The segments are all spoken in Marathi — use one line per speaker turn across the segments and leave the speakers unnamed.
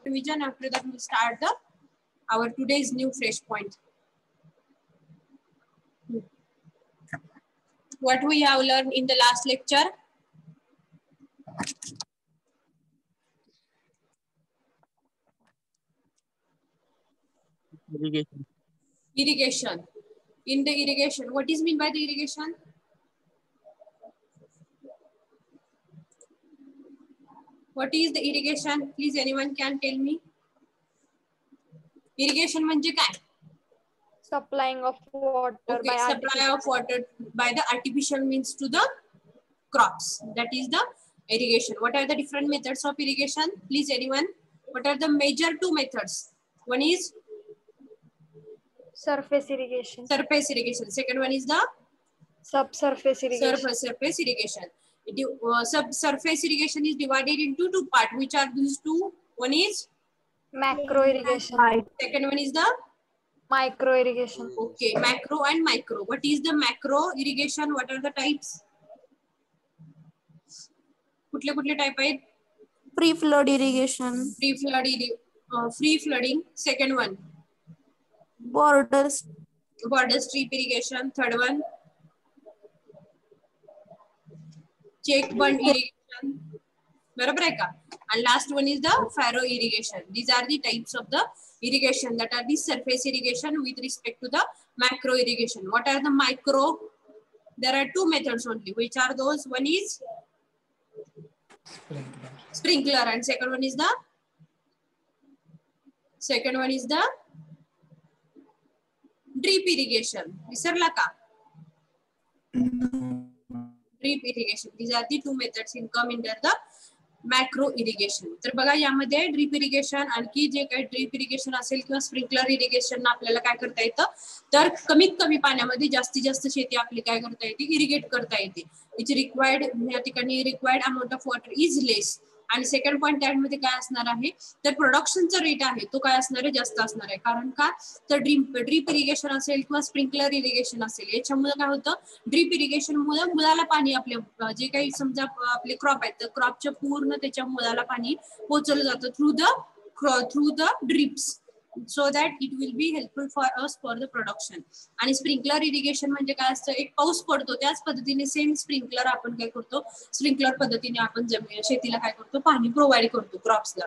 revision. After that, we'll start our today's new fresh point. What we have learned in the last lecture?
Irrigation.
Irrigation. In the irrigation, what is mean by the irrigation? What is the irrigation? Please, anyone can tell me? Irrigation म्हणजे काय?
Supplying of water
Okay,
by
supply of water by the artificial means to the crops. That is the irrigation. What are the different methods of irrigation? Please, anyone? What are the major two methods? One is
surface irrigation.
Surface irrigation. Second one is the
Subsurface irrigation.
Surface irrigation. Subsurface irrigation is divided into two parts. Which are these two? One is
Macro irrigation.
Second one is the
Micro irrigation.
Okay, macro and micro. What is the macro irrigation? What are the types? कुठले कुठले type आहेत?
Pre-flood irrigation.
Free flooding. Second one.
Border
Strip irrigation. Third one. Check bund irrigation. बरोबर आहे का? And last one is the furrow irrigation. These are the types of the irrigation that are the surface irrigation with respect to the macro irrigation. What are the micro? There are two methods only. Which are those? One is sprinkler and second one is the drip irrigation. विसरला का? Drip irrigation. These are the two methods in come under the macro irrigation. तर बघा यामध्ये ड्रीप इरिगेशन आणखी जे काही ड्रीप इरिगेशन असेल किंवा स्प्रिंकलर इरिगेशन आपल्याला काय करता येतं तर कमीत कमी पाण्यामध्ये जास्तीत जास्त शेती आपली काय करता येते इरिगेट करता येते. विच रिक्वायर्ड या ठिकाणी required amount of water is less. आणि सेकंड पॉइंट त्यामध्ये काय असणार आहे तर प्रोडक्शनचा रेट आहे तो काय असणार आहे जास्त असणार आहे. कारण का तर ड्रीप इरिगेशन असेल किंवा स्प्रिंकलर इरिगेशन असेल याच्यामुळे काय होतं ड्रीप इरिगेशन मुळे मुळाला पाणी आपल्या जे काही समजा आपले क्रॉप आहेत तर क्रॉपच्या पूर्ण त्याच्या मुळाला पाणी पोहोचवलं जातं through the drips. So that it will be helpful for us for the production. आणि स्प्रिंकलर इरिगेशन म्हणजे काय असतं एक पाऊस पडतो त्याच पद्धतीने सेम स्प्रिंकलर आपण काय करतो स्प्रिंकलर पद्धतीने आपण शेतीला काय करतो पाणी प्रोव्हाइड करतो क्रॉप्सला.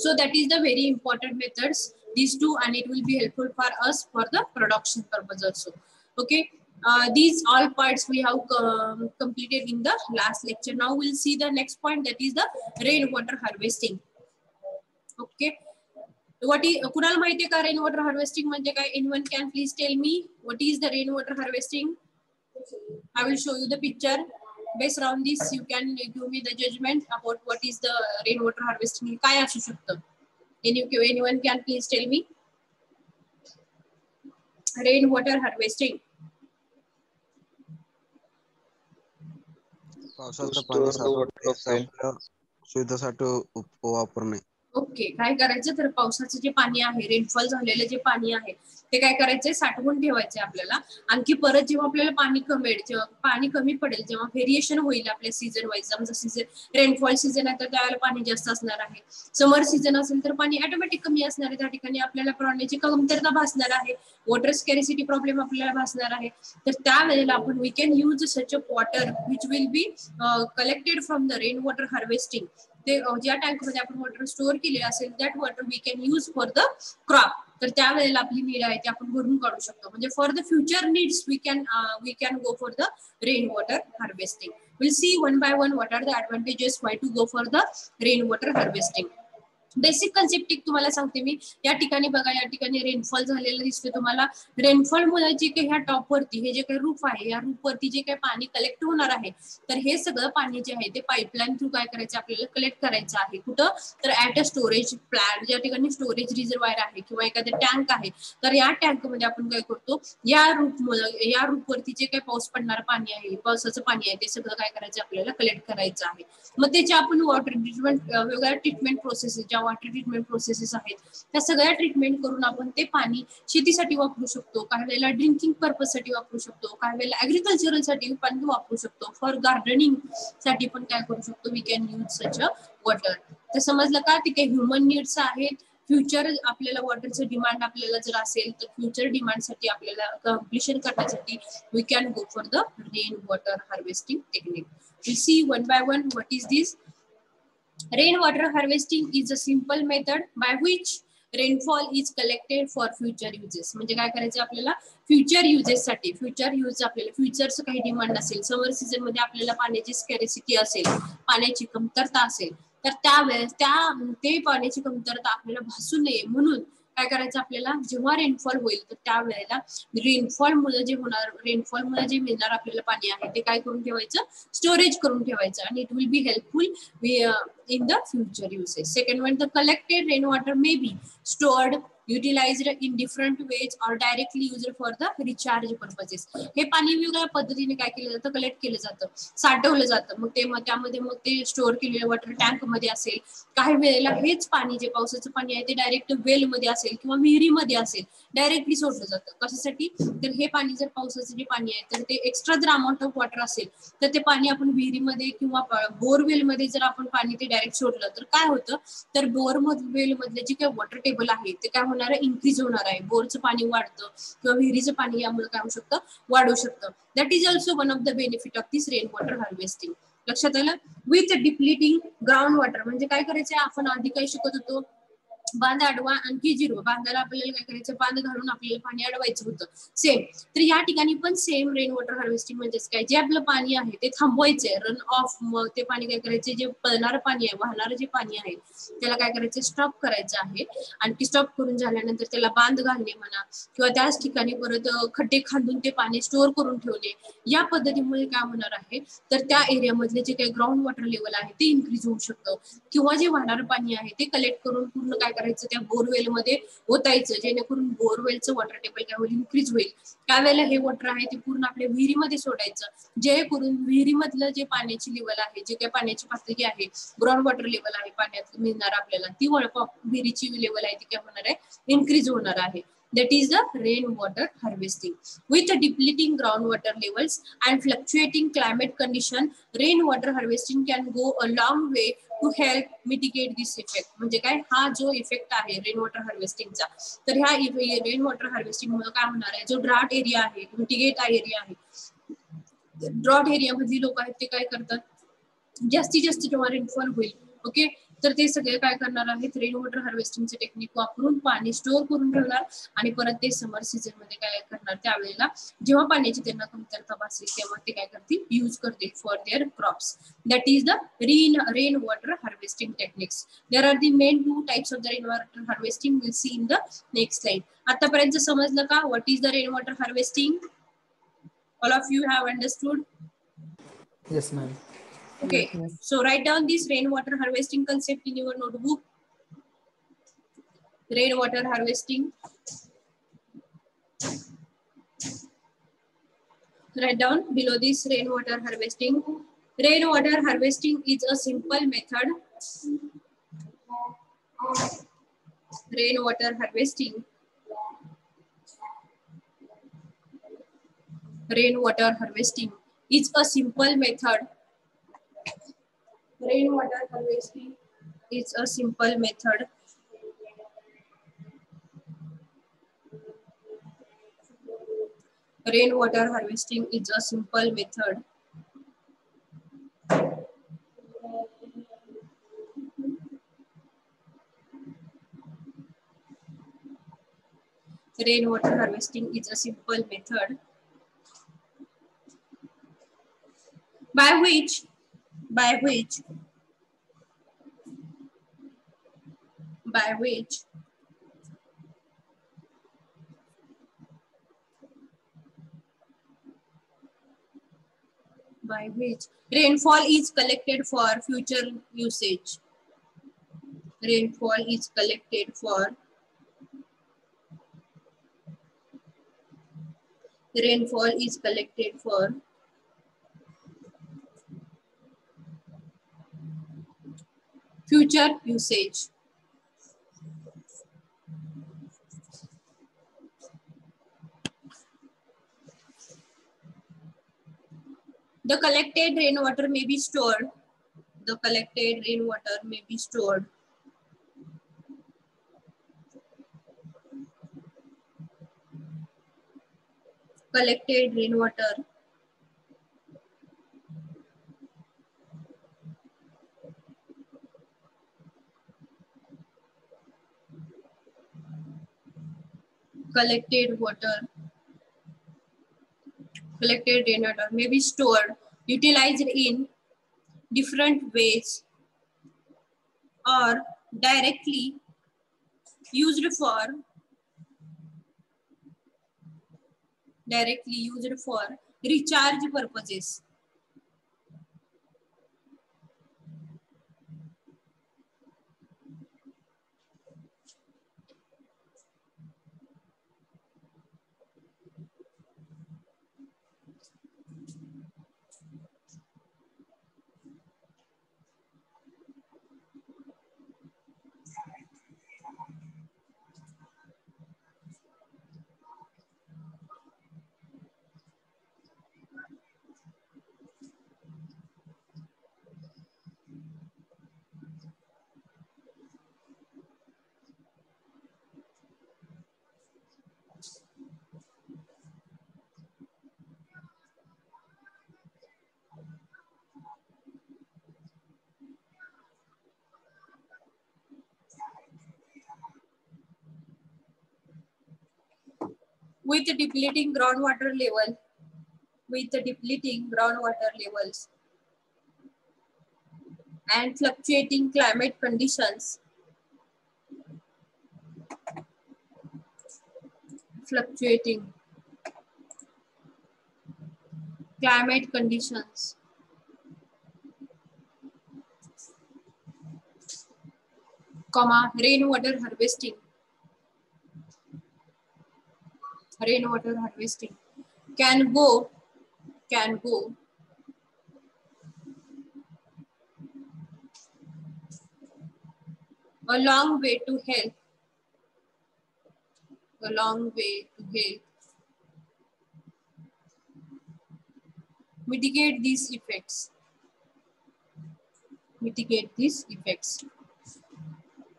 So that is the very important methods these two and it will be helpful for us for the production purpose also. Okay. These all parts we have completed in the last lecture. Now we'll see the next point that is the rainwater harvesting. Okay. कुणाला माहितीये का रेन वॉटर हार्वेस्टिंग म्हणजे काय? Anyone can please tell me what is the rain water harvesting? I will show you the picture. Based on this you can give me the judgement about what is the rain water harvesting. काय असू शकतं? Anyone can please tell me rain water harvesting.
पावसाचं पाणी साठवून सुविधासाठी वापरणे.
ओके. काय करायचं तर पावसाचं जे पाणी आहे रेनफॉल झालेलं जे पाणी आहे ते काय करायचंय साठवून ठेवायचंय आपल्याला. आणखी परत जेव्हा आपल्याला पाणी कमी पडेल जेव्हा व्हेरिएशन होईल आपल्या सीझन वाईज समजा सीझन रेनफॉल सीझन आहे तर त्यावेळेला पाणी जास्त असणार आहे. समर सीझन असेल तर पाणी ऑटोमॅटिक कमी असणार आहे. त्या ठिकाणी आपल्याला पाण्याची कमतरता भासणार आहे. वॉटर स्कॅरिसिटी प्रॉब्लेम आपल्याला भासणार आहे. तर त्यावेळेला आपण we can use such a water which will be collected from the rain water harvesting. ते ज्या टँक मध्ये आपण वॉटर स्टोअर केले असेल that water we can use for the crop. तर त्यावेळेला आपली नीड आहे ती आपण भरून काढू शकतो. म्हणजे for the future needs we can go for the rain water harvesting. Will see one by one what are the advantages why to go for the rain water harvesting. Basic concept एक तुम्हाला सांगते मी. या ठिकाणी बघा या ठिकाणी रेनफॉल झालेला दिसतोय तुम्हाला. रेनफॉल मुळे जे काही ह्या टॉप वरती हे जे काही रूफ आहे या रूफ वरती जे काही पाणी कलेक्ट होणार आहे तर हे सगळं पाणी जे आहे ते पाईपलाईन थ्रू काय करायचं आपल्याला कलेक्ट करायचं आहे. कुठं तर ऍट अ स्टोरेज प्लांट ज्या ठिकाणी स्टोरेज रिझर्वायर आहे किंवा एखादा टँक आहे तर या टँक मध्ये आपण काय करतो या रूफ वरती जे काही पाऊस पडणारं पाणी आहे पावसाचं पाणी आहे ते सगळं काय करायचं आपल्याला कलेक्ट करायचं आहे. मग त्याची आपण वॉटर ट्रीटमेंट वेगवेगळ्या ट्रीटमेंट प्रोसेसेस ज्या वॉटर ट्रीटमेंट प्रोसेसेस आहेत त्या सगळ्या ट्रीटमेंट करून आपण ते पाणी शेतीसाठी वापरू शकतो. काही वेळेला ड्रिंकिंग पर्पज साठी वापरू शकतो. काही वेळेला ऍग्रिकल्चरल साठी पाणी वापरू शकतो. फॉर गार्डनिंग साठी पण काय करू शकतो we can use such a water. तर समजलं का ते काही ह्युमन नीड्स आहेत. फ्युचर आपल्याला वॉटरचं डिमांड आपल्याला जर असेल तर फ्युचर डिमांडसाठी आपल्याला कम्प्लिशन करण्यासाठी we can go for the rain water harvesting technique. We see one by one what is this. Rainwater harvesting is a simple method by which rainfall is collected for future uses. म्हणजे काय करायचं आपल्याला फ्युचर युजेस साठी. फ्युचर यूज आपल्याला फ्युचरचं काही डिमांड असेल, समर सीझन मध्ये आपल्याला पाण्याची स्कॅरिसिटी असेल, पाण्याची कमतरता असेल, तर त्यावेळेस ते पाण्याची कमतरता आपल्याला भासू नये म्हणून काय करायचं आपल्याला जेव्हा रेनफॉल होईल तर त्यावेळेला रेनफॉलमुळे जे मिळणार आपल्याला पाणी आहे ते काय करून ठेवायचं, स्टोरेज करून ठेवायचं आणि it will be helpful in the future uses. Second one, the collected rainwater may be stored, utilized in different ways or directly used for the recharge purposes. हे पाणी वेगवेगळ्या पद्धतीने काय केलं जातं, कलेक्ट केलं जातं, साठवलं जातं. मग त्यामध्ये मग ते स्टोअर केलेलं वॉटर टँक मध्ये असेल, काही वेळेला हेच पाणी जे पावसाचं पाणी आहे ते डायरेक्ट वेल मध्ये असेल किंवा विहिरीमध्ये असेल, डायरेक्टली सोडलं जातं. कशासाठी, तर हे पाणी जर पावसाचं जे पाणी आहे तर ते एक्स्ट्रा जर अमाऊंट ऑफ वॉटर असेल तर ते पाणी आपण विहिरीमध्ये किंवा बोरवेल मध्ये जर आपण पाणी ते डायरेक्ट सोडलं तर काय होतं, तर बोरवेल मधले जे काही वॉटर टेबल आहे ते काय होणार आहे, इन्क्रीज होणार आहे. बोरचं पाणी वाढतं किंवा विहिरीचं पाणी यामुळे काय होऊ शकतं, वाढू शकतं. That is also one of the benefit of this rain water harvesting. लक्षात आलं. विथ डिप्लिटिंग ग्राउंड वॉटर म्हणजे काय करायचं, आपण आधी काय शिकत होतो, बांध अडवा आणखी जिरवा. बांधाला आपल्याला काय करायचं, बांध घालून आपल्याला पाणी अडवायचं होतं, सेम. तर या ठिकाणी पण सेम रेन वॉटर हार्वेस्टिंग म्हणजेच काय, जे आपलं पाणी आहे ते थांबवायचंय, रन ऑफ. मग ते पाणी काय करायचे, जे पळणारं पाणी आहे, वाहणारं जे पाणी आहे त्याला काय करायचं, स्टॉप करायचं आहे. आणि स्टॉप करून झाल्यानंतर त्याला बांध घालणे म्हणा किंवा त्याच ठिकाणी परत खड्डे खांदून ते पाणी स्टोअर करून ठेवणे, या पद्धतीमुळे काय होणार आहे, तर त्या एरियामधले जे काही ग्राउंड वॉटर लेवल आहे ते इन्क्रीज होऊ शकतं. किंवा जे वाहणारं पाणी आहे ते कलेक्ट करून पूर्ण काय करायचं, त्या बोरवेल मध्ये ओतायचं, जेणेकरून बोरवेलचं वॉटर टेबल काय होईल, इन्क्रीज होईल. त्यावेळेला हे वॉटर आहे ते पूर्ण आपल्या विहिरीमध्ये सोडायचं, जेणेकरून विहिरीमधलं जे पाण्याची लेवल आहे, जे काही पाण्याची पातळी आहे, ग्राउंड वॉटर लेवल आहे पाण्यात मिळणार आपल्याला, ती विहिरीची लेवल आहे ती काय होणार आहे, इन्क्रीज होणार आहे. That is the rainwater harvesting. With the depleting groundwater levels and fluctuating climate condition, rainwater harvesting can go a long way to help mitigate this effect. म्हणजे काय, हा जो इफेक्ट आहे रेन वॉटर हार्वेस्टिंगचा, तर ह्या रेन वॉटर हार्वेस्टिंग मुळे काय होणार आहे, जो ड्राउट एरिया आहे, मिटिगेट एरिया आहे, ड्रॉट एरिया मधली लोक आहेत ते काय करतात, जास्तीत जास्त जेव्हा रेनफॉल होईल, ओके, तर ते सगळे काय करणार आहेत, रेन वॉटर हार्वेस्टिंगचे टेक्निक वापरून पाणी स्टोअर करून ठेवणार आणि परत ते समर सीझन मध्ये काय करणार, त्यावेळेला जेव्हा पाण्याची त्यांना कमतरता भासेल तेव्हा ते काय करतील, यूज करतील for their crops. That is the rain water harvesting techniques. There are the main 2 types of the rain water harvesting. Will C in the next slide. आतापर्यंत समजलं का, what is the rain water harvesting? All of you have understood?
Yes, ma'am.
Okay, so write down this rainwater harvesting concept in your notebook. Rainwater harvesting. Write down below this rainwater harvesting. Rainwater harvesting is a simple method. Rainwater harvesting. Rainwater harvesting is a simple method. Rainwater harvesting is a simple method. Rainwater harvesting is a simple method. Rainwater harvesting is a simple method by which rainfall is collected for future usage. Rainfall is collected for future usage. The collected rainwater may be stored The collected rainwater may be stored. Collected rainwater collected rainwater may be stored, utilized in different ways, or directly used for recharge purposes. With depleting groundwater levels and fluctuating climate conditions, rainwater harvesting can go a long way to help mitigate these effects.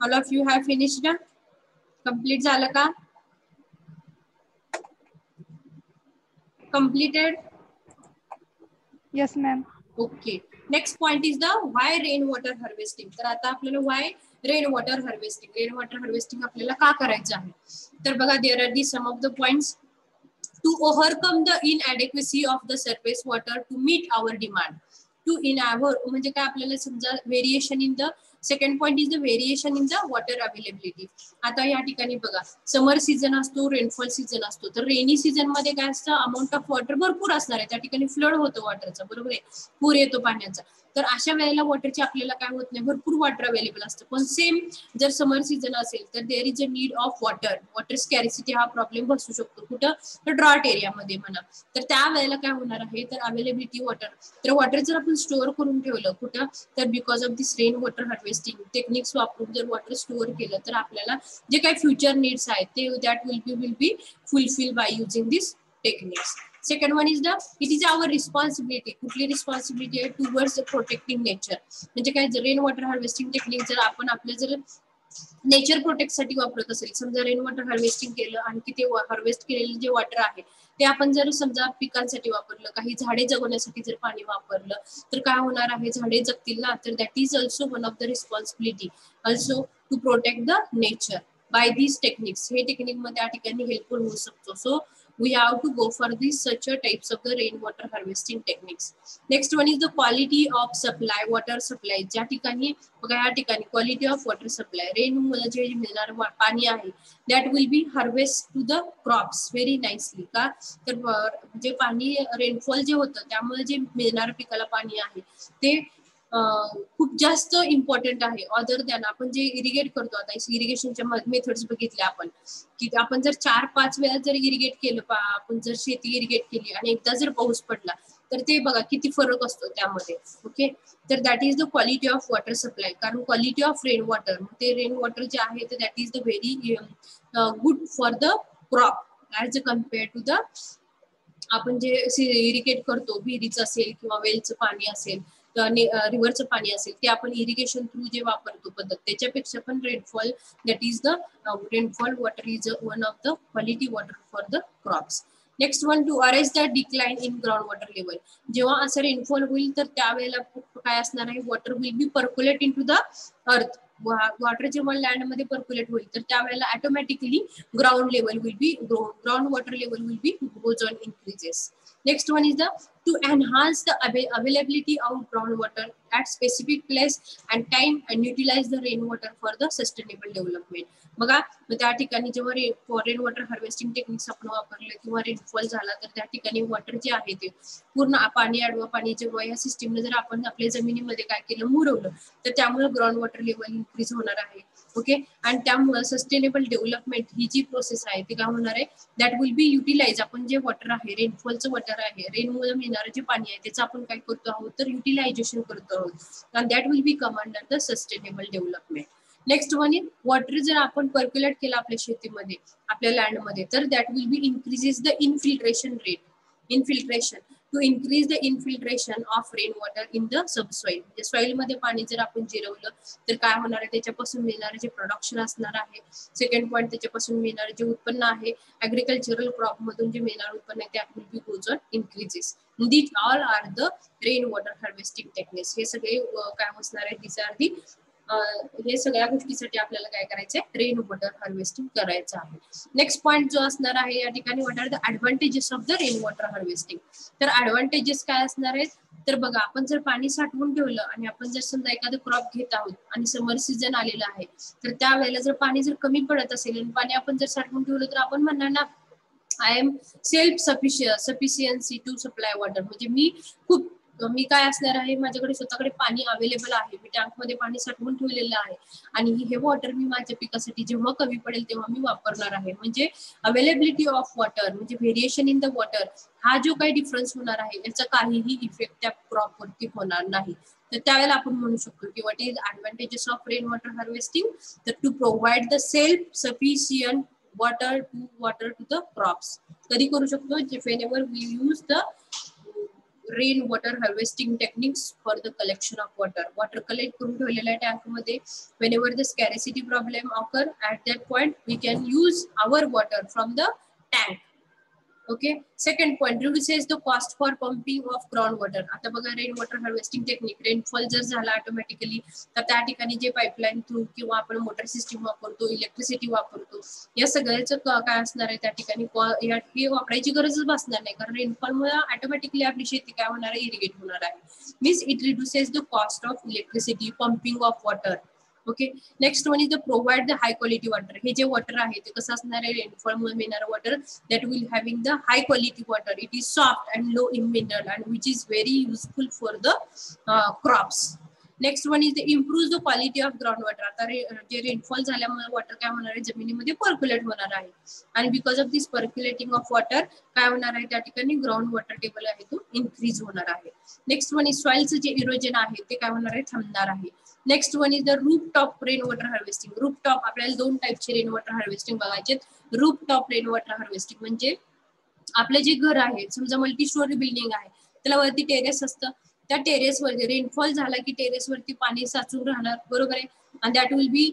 All of you have finished? Complete झालं का? Completed?
Yes, ma'am.
Okay. Next point is the why rainwater harvesting. तर आता आपल्याला why rainwater harvesting आपल्याला का करायचं आहे? तर बघा, there are the some of the points to overcome the inadequacy of the surface water to meet our demand. म्हणजे काय आपल्याला समजा variation in the second point is the variation in the water availability. आता या ठिकाणी बघा, समर सीझन असतो, रेनफॉल सीझन असतो. तर रेनी सीझन मध्ये काय असतं, अमाऊंट ऑफ वॉटर भरपूर असणार आहे, त्या ठिकाणी फ्लड होतो वॉटरचा, बरोबर आहे, पूर येतो पाण्याचा. तर अशा वेळेला वॉटरची आपल्याला काय होत नाही, भरपूर वॉटर अवेलेबल असतं. पण सेम जर समर सीझन असेल तर there is a need of water scarcity हा प्रॉब्लेम बसू शकतो. कुठं, तर ड्रॉट एरियामध्ये म्हणा. तर त्या वेळेला काय होणार आहे, तर अवेलेबिलिटी वॉटर जर आपण स्टोअर करून ठेवलं कुठं, तर because of this rain water harvesting techniques वापरून जर वॉटर स्टोअर केलं तर आपल्याला जे काही फ्युचर नीड्स आहेत ते that will be fulfil by using this techniques. Second one is it is our responsibility. कुठली रिस्पॉन्सिबिलिटी आहे, टुवर्ड्स प्रोटेक्टिंग नेचर. म्हणजे काय, रेन वॉटर हार्वेस्टिंग टेक्निक जर आपण आपल्या जर नेचर प्रोटेक्ट साठी वापरत असेल, समजा रेन वॉटर हार्वेस्टिंग केलं आणि ते हार्वेस्ट केलेलं जे वॉटर आहे ते आपण जर समजा पिकांसाठी वापरलं, काही झाडे जगवण्यासाठी जर पाणी वापरलं, तर काय होणार आहे, झाडे जगतील ना. तर that is also one of the responsibility also to protect the nature by these techniques. हे टेक्निक मध्ये त्या ठिकाणी हेल्पफुल होऊ शकतो. So we have to go for these such a types of the rainwater harvesting techniques. Next one is the quality of supply, water supply. ज्या ठिकाणी बघा, या ठिकाणी quality of water supply, rain मध्ये जे मिळणार पाणी आहे that will be harvest to the crops very nicely. का, तर जे पाणी रेनफॉल जे होतं त्यामुळे जे मिळणार पिकाला पाणी आहे ते खूप जास्त इम्पॉर्टंट आहे. अदर दॅन आपण जे इरिगेट करतो, आता इरिगेशनच्या मेथड्स बघितल्या आपण, की आपण जर 4-5 वेळा जर इरिगेट केलं, आपण जर शेती इरिगेट केली आणि एकदा जर पाऊस पडला तर ते बघा किती फरक असतो त्यामध्ये. ओके, तर that is the quality of water supply. कारण क्वालिटी ऑफ रेन वॉटर, ते रेन वॉटर जे आहे तर that is the very good for the crop as compare to the आपण जे इरिगेट करतो, विहिरीचं असेल किंवा वेलचं पाणी असेल रिव्हरचं पाणी असेल ते आपण इरिगेशन थ्रू जे वापरतो पद्धत त्याच्यापेक्षा पण rainfall that is the rainfall water is one of the quality water for the crops. Next one, to arrest the decline in ground water level. जेव्हा असं रेनफॉल होईल तर त्यावेळेला काय असणार आहे, water will be percolate in to the earth. Water जेव्हा लँड मध्ये पर्क्युलेट होईल तर त्यावेळेला automatically ground level will be ground water level will be goes on increases. Next one is the to enhance the availability of groundwater at specific place and time and utilize the rainwater for the sustainable development. बघा त्या ठिकाणी जेव्हा रेन वॉटर हार्वेस्टिंग टेक्निक्स आपण वापरले किंवा रेनफॉल झाला तर त्या ठिकाणी वॉटर जे आहे ते पूर्ण पाणी अडवा पाणी जेव्हा या सिस्टीमने जर आपण आपल्या जमिनीमध्ये काय केलं, मुरवलं, तर त्यामुळे ग्राउंड वॉटर लेवल इन्क्रीज होणार आहे. ओके, आणि त्यामुळे सस्टेनेबल डेव्हलपमेंट ही जी प्रोसेस आहे ती काय होणार आहे, दॅट विल बी युटिलाइज. आपण जे वॉटर आहे, रेनफॉलचं वॉटर आहे, रेनमुळे मिळणारं जे पाणी आहे त्याचं आपण काय करतो आहोत, तर युटिलायझेशन करतो आहोत, आणि that will be come under the sustainable development. Next one is water जर आपण पर्क्युलेट केलं आपल्या शेतीमध्ये, आपल्या लँडमध्ये, तर that will be increases the infiltration rate. Infiltration to increase the infiltration of rain water in the subsoil. म्हणजे सॉइल मध्ये पाणी जर आपण जिरवलं तर काय होणार आहे, त्याच्यापासून मिळणारे जे प्रोडक्शन असणार आहे. सेकंड पॉईंट, त्याच्यापासून मिळणारे जे उत्पन्न आहे, ऍग्रिकल्चरल क्रॉप मधून जे मिळणारं उत्पन्न आहे, that will be goes on increases. These all are the rain water harvesting techniques. हे सगळे काय असणार आहे, these are the हे सगळ्या गोष्टीसाठी आपल्याला काय करायचंय, रेन वॉटर हार्वेस्टिंग करायचं आहे. नेक्स्ट पॉईंट जो असणार आहे या ठिकाणी, what are the advantages of the rain water harvesting. तर ऍडव्हान्टेजेस काय असणार आहेत, तर बघा आपण जर पाणी साठवून ठेवलं आणि आपण जर समजा एखादं क्रॉप घेत आहोत आणि समर सीझन आलेला आहे, तर त्यावेळेला जर पाणी जर कमी पडत असेल आणि पाणी आपण जर साठवून ठेवलं तर आपण म्हणणार ना, I am self sufficiency to supply water. म्हणजे मी काय असणार आहे, माझ्याकडे स्वतःकडे पाणी अवेलेबल आहे, मी टँकमध्ये पाणी साठवून ठेवलेलं आहे आणि हे वॉटर मी माझ्या पिकासाठी जेव्हा कमी पडेल तेव्हा मी वापरणार आहे. म्हणजे अवेलेबिलिटी ऑफ वॉटर म्हणजे व्हेरिएशन इन द वॉटर, हा जो काही डिफरन्स होणार आहे याचा काहीही इफेक्ट त्या क्रॉप वरती होणार नाही. तर त्यावेळेला आपण म्हणू शकतो की what is advantages of rain water harvesting, तर to provide the self sufficient water to the crops. कधी करू शकतो, whenever we use the rain water harvesting techniques for the collection of water. Water collect करून ठेवलेल्या टँक मध्ये whenever the scarcity problem occur, at that point we can use our water from the tank. Okay, second point, reduces the cost for pumping of ground water. आता बघा rain water harvesting technique, rainfall जर झाला ऑटोमॅटिकली तर त्या ठिकाणी जे पाईपलाईन थ्रू किंवा आपण मोटर सिस्टीम वापरतो, इलेक्ट्रिसिटी वापरतो, या सगळ्याचं काय असणार आहे त्या ठिकाणी, हे वापरायची गरजच भासणार नाही, कारण रेनफॉलमुळे ऑटोमॅटिकली आपली शेती काय होणार आहे, इरिगेट होणार आहे. Means it reduces the cost of electricity, pumping of water. Okay, next one is the provide the high quality water. हे जे वॉटर आहे ते कसं असणार आहे, रेनफॉल मुळे मिळणारं water that will having the high quality water. It is soft and low in mineral and which is very useful for the crops. Next one is the improve the quality of ground water. आता जे रेनफॉल झाल्यामुळे वॉटर काय होणार आहे, जमिनीमध्ये पर्क्युलेट होणार आहे आणि because of this percolating of water काय होणार आहे, त्या ठिकाणी ग्राउंड वॉटर टेबल आहे तो इन्क्रीज होणार आहे. नेक्स्ट वन इज सॉइलचं जे इरोजन आहे ते काय होणार आहे, थांबणार आहे. नेक्स्ट वन इज द रूप टॉप रेन वॉटर हार्वेस्टिंग. रूप टॉप, आपल्याला दोन टाईपचे रेन वॉटर हार्वेस्टिंग बघायचे. रूप टॉप रेन वॉटर हार्वेस्टिंग म्हणजे आपलं जे घर आहे, समजा मल्टी स्टोरी बिल्डिंग आहे, त्याला वरती टेरेस असतं, त्या टेरेसवरती रेनफॉल झाला की टेरेसवरती पाणी साचून राहणार, बरोबर आहे, आणि that will be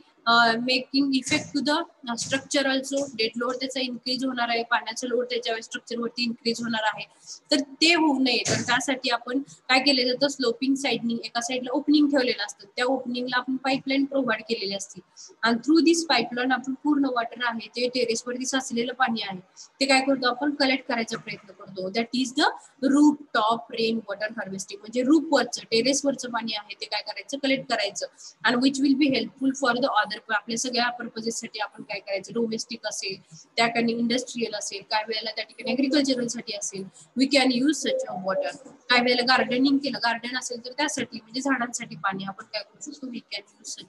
making effect to the structure also. Dead load त्याचा इन्क्रीज होणार आहे, पाण्याचा लोड त्याच्या स्ट्रक्चरवरती इन्क्रीज होणार आहे. तर ते होऊ नये तर त्यासाठी आपण काय केलं जातं, स्लोपिंग साईडनी एका साईडला ओपनिंग ठेवलेलं असतं, त्या ओपनिंगला आपण पाईपलाईन प्रोव्हाइड केलेली असते आणि थ्रू दिस पाईपलाईन आपण पूर्ण वॉटर आहे ते टेरेसवरती साचलेलं पाणी आहे ते काय करतो, आपण कलेक्ट करायचा प्रयत्न करतो. दॅट इज द रूप टॉप रेन वॉटर हार्वेस्टिंग. म्हणजे रूपवरचं टेरेसवरचं पाणी आहे ते काय करायचं, कलेक्ट करायचं आणि which will be helpful for the other. आपल्या सगळ्या पर्पजेससाठी आपण काय करायचं, डोमेस्टिक असेल, त्या ठिकाणी इंडस्ट्रियल असेल, काय वेळेला त्या ठिकाणी ऍग्रिकल्चरल साठी असेल, we can use such water. काय वेळेला गार्डनिंग केलं, गार्डन असेल तर त्यासाठी म्हणजे झाडांसाठी पाणी आपण काय करू शकतो, we can use such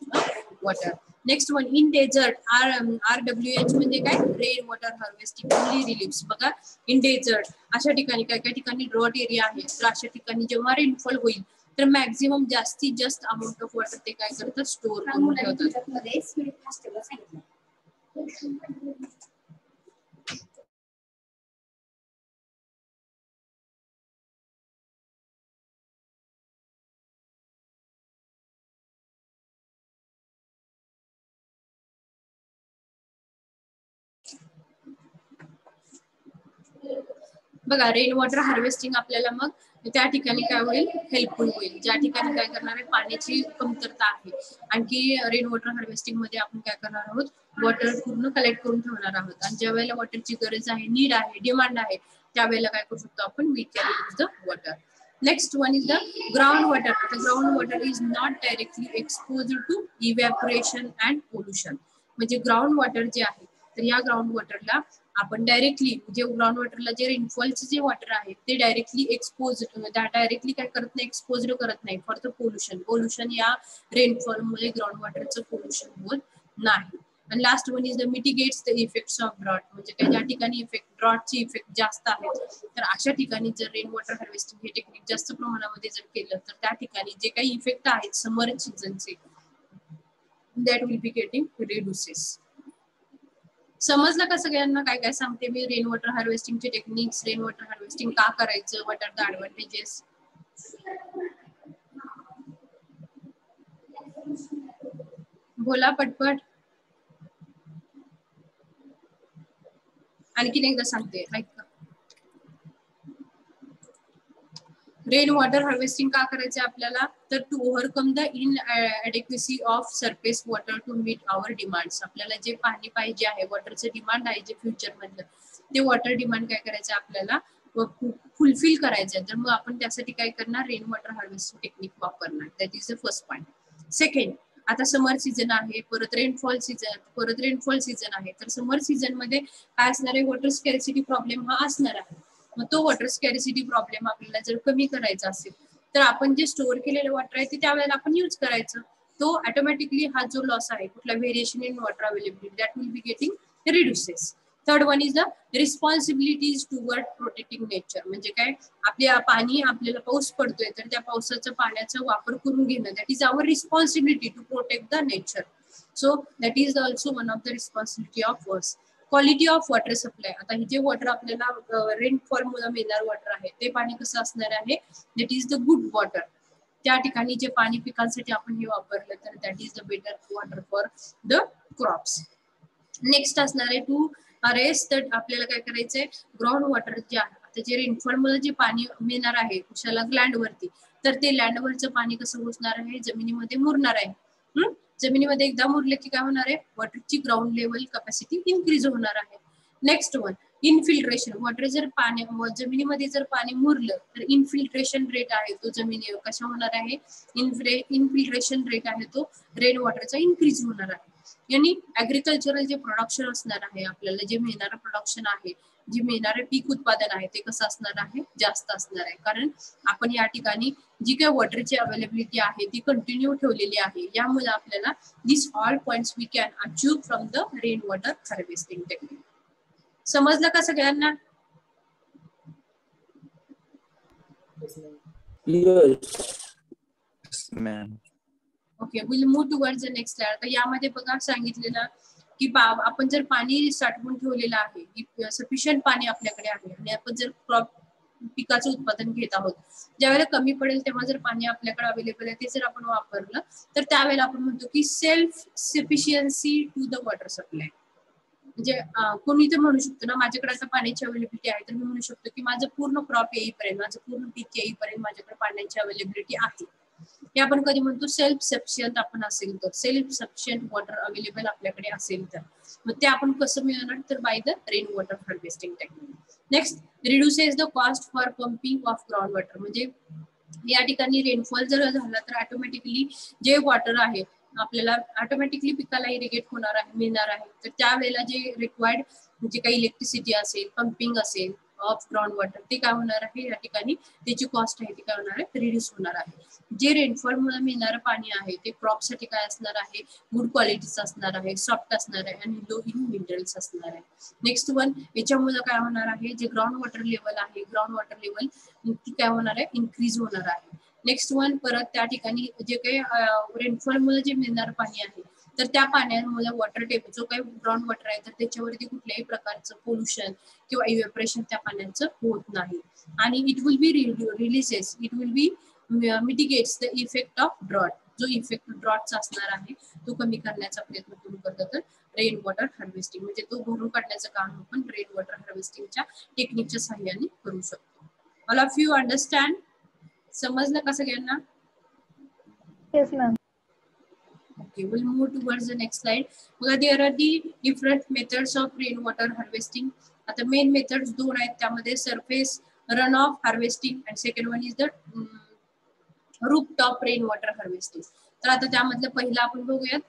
water. Next one, in desert RWH म्हणजे काय, rain water harvesting only reliefs. बघा इन डेझर्ट अशा ठिकाणी काय काय ठिकाणी ड्रॉट एरिया आहे, तर अशा ठिकाणी जेव्हा रेनफॉल होईल तर मॅक्झिमम जास्तीत जास्त अमाऊंट ऑफ वॉटर ते काय करतात, स्टोर करून ठेवतात. बघा रेन वॉटर हार्वेस्टिंग आपल्याला मग त्या ठिकाणी काय होईल, हेल्पफुल होईल. ज्या ठिकाणी काय करणार आहे, पाण्याची कमतरता आहे, आणखी रेन वॉटर हार्वेस्टिंग मध्ये आपण काय करणार आहोत, वॉटर पूर्ण कलेक्ट करून ठेवणार आहोत. आणि ज्या वेळेला वॉटरची गरज आहे, नीड आहे, डिमांड आहे, त्यावेळेला काय करू शकतो आपण, we can use the water. Next one is the groundwater. The groundwater is not directly exposed to evaporation and pollution. म्हणजे ग्राउंड वॉटर जे आहे, तर या ग्राउंड वॉटरला आपण डायरेक्टली जे ग्राउंड वॉटरला जे रेनफॉलचे जे वॉटर आहे ते डायरेक्टली एक्सपोज, डायरेक्टली काय करत नाही, एक्सपोज करत नाही फॉर द पोल्युशन या रेनफॉल मुळे ग्राउंड वॉटरचं पोल्युशन होत नाही. आणि last one is the mitigates the effects of drought. म्हणजे काही ज्या ठिकाणी इफेक्ट, ड्रॉटची इफेक्ट जास्त आहेत, तर अशा ठिकाणी जर रेन वॉटर हार्वेस्टिंग हे टेक्निक जास्त प्रमाणामध्ये जर केलं, तर त्या ठिकाणी जे काही इफेक्ट आहेत समर सीझनचे, that will be getting reduces. समजलं का सगळ्यांना काय काय सांगते मी, रेन वॉटर हार्वेस्टिंगचे टेक्निक्स, रेन वॉटर हार्वेस्टिंग का करायचं, व्हॉट आर द ऍडव्हान्टेजेस. बोला पटपट. आणखीन एकदा सांगते, ऐका. रेन वॉटर हार्वेस्टिंग का करायचे आपल्याला, तर to overcome the inadequacy of surface water to meet our demands. आपल्याला जे पाणी पाहिजे आहे, वॉटरचं डिमांड आहे जे फ्युचर मधलं, ते वॉटर डिमांड काय करायचं आपल्याला फुलफिल करायचं. तर मग आपण त्यासाठी काय करणार, रेन वॉटर हार्वेस्टिंग टेक्निक वापरणार. That is the first point. Second, आता समर सीझन आहे, परत रेनफॉल सीझन आहे, तर समर सीझन मध्ये काय असणार आहे, वॉटर स्कॅरिसिटी प्रॉब्लेम हा असणार आहे. मग तो वॉटर स्कॅरिसिटी प्रॉब्लेम आपल्याला जर कमी करायचा असेल, तर आपण जे स्टोअर केलेलं वॉटर आहे ते त्यावेळेला आपण यूज करायचं. तो ऑटोमॅटिकली हा जो लॉस आहे, कुठला variation in water availability, that will be getting reduces. Third one is the responsibilities toward protecting nature. म्हणजे काय, आपल्या पाणी, आपल्याला पाऊस पडतोय, तर त्या पावसाचं पाण्याचा वापर करून घेणं, that is our responsibility to protect the nature. So that is also one of the responsibility of us. Quality of water supply. आता हे जे वॉटर आपल्याला रेनफॉल मुळे मिळणार वॉटर आहे, ते पाणी कसं असणार आहे, that is the good water. त्या ठिकाणी जे पाणी पिकांसाठी आपण हे वापरलं, तर that is the better water for the crops. Next असणार आहे टू रेस्ट, तर आपल्याला काय करायचंय, ग्राउंड वॉटर जे आहे, आता जे रेनफॉल मुळे जे पाणी मिळणार आहे कुशाला लँड वरती, तर ते लँडवरचं पाणी कसं घुसणार आहे, जमिनीमध्ये मुरणार आहे. जमिनीमध्ये एकदा मुरले की काय होणार आहे, वॉटरची ग्राउंड लेवल कॅपॅसिटी इन्क्रीज होणार आहे. Next one, infiltration. वॉटर जर जमिनीमध्ये जर पाणी मुरलं, तर इनफिल्ट्रेशन रेट आहे तो जमिनीवर कशा होणार आहे, इनफिल्ट्रेशन रेट आहे तो रेन वॉटरचा इन्क्रीज होणार आहे. यांनी ऍग्रिकल्चरल जे प्रोडक्शन असणार आहे, आपल्याला जे मिळणारं प्रोडक्शन आहे, जे मिळणारे पीक उत्पादन आहे, ते कसं असणार आहे, जास्त असणार आहे. कारण आपण या ठिकाणी जी काही वॉटरची अवेलेबिलिटी आहे ती कंटिन्यू ठेवलेली आहे. यामुळे आपल्याला this all points we can achieve from the rain water harvesting technique. समजलं का सगळ्यांना? Okay, will move towards the next slide. तर यामध्ये बघा सांगितलेलं की आपण जर पाणी साठवून ठेवलेलं आहे, सफिशियंट पाणी आपल्याकडे आहे, आणि आपण जर क्रॉप पिकाचं उत्पादन घेत आहोत, ज्यावेळेला कमी पडेल तेव्हा जर पाणी आपल्याकडे अवेलेबल आहे ते जर आपण वापरलं, तर त्यावेळेला आपण म्हणतो की self sufficiency to the water supply. म्हणजे कोणी तर म्हणू शकतो ना, माझ्याकडे आता पाण्याची अवेलेबिलिटी आहे, तर मी म्हणू शकतो की माझं पूर्ण क्रॉप येईपर्यंत, माझं पूर्ण पीक येईपर्यंत माझ्याकडे पाण्याची अवेलेबिलिटी आहे. हे आपण कधी म्हणतो, सेल्फ सफिशियंट आपण असेल तर, सेल्फ सफिशियंट वॉटर अवेलेबल आपल्याकडे असेल तर. मग ते आपण कसं मिळवणार, तर by the rain water harvesting technique. Next, reduces the cost for pumping of ground water. म्हणजे या ठिकाणी रेनफॉल जर झाला तर ऑटोमॅटिकली जे वॉटर आहे आपल्याला ऑटोमॅटिकली पिकाला इरिगेट होणार आहे, मिळणार आहे. तर त्यावेळेला जे रिक्वायर्ड जे काही इलेक्ट्रिसिटी असेल, पंपिंग असेल ऑफ ग्राउंड वॉटर, ते काय होणार आहे, या ठिकाणी त्याची कॉस्ट आहे ती काय होणार आहे, रिड्यूस होणार आहे. जे रेनफॉल मुळे मिळणारं पाणी आहे ते क्रॉप साठी काय असणार आहे, गुड क्वालिटीचं असणार आहे, सॉफ्ट असणार आहे, आणि लो इन मिनरल्स असणार आहे. नेक्स्ट वन, याच्यामुळे काय होणार आहे, जे ग्राउंड वॉटर लेवल आहे, ग्राउंड वॉटर लेवल ती काय होणार आहे, इन्क्रीज होणार आहे. नेक्स्ट वन, परत त्या ठिकाणी जे काही रेनफॉल मुळे जे मिळणारं पाणी आहे, तर त्या पाण्यामुळे वॉटर टेबल जो काही ग्राउंड वॉटर आहे, तर त्याच्यावरती कुठल्याही प्रकारचं पोल्युशन किंवा इव्हॅपोरेशन त्या पाण्याचं होत नाही. आणि it will be releases, it will be mitigates the effect of drought. जो इफेक्ट ड्रॉटचा असणार आहे तो कमी करण्याचा प्रयत्न करू करतात रेन वॉटर हार्वेस्टिंग, म्हणजे तो भरून काढण्याचं काम आपण रेन वॉटर हार्वेस्टिंगच्या टेक्निकच्या सहाय्याने करू शकतो. All of you understand? समजलं का सगळ्यांना?
Yes, ma'am.
Okay, we'll move towards the next slide. There are the different methods of rainwater harvesting. आता मेन मेथड्स दोन आहेत, त्यामध्ये सरफेस रन ऑफ हार्वेस्टिंग आणि second one is the roof top rain water harvesting. तर आता त्यामधलं पहिलं आपण बघूयात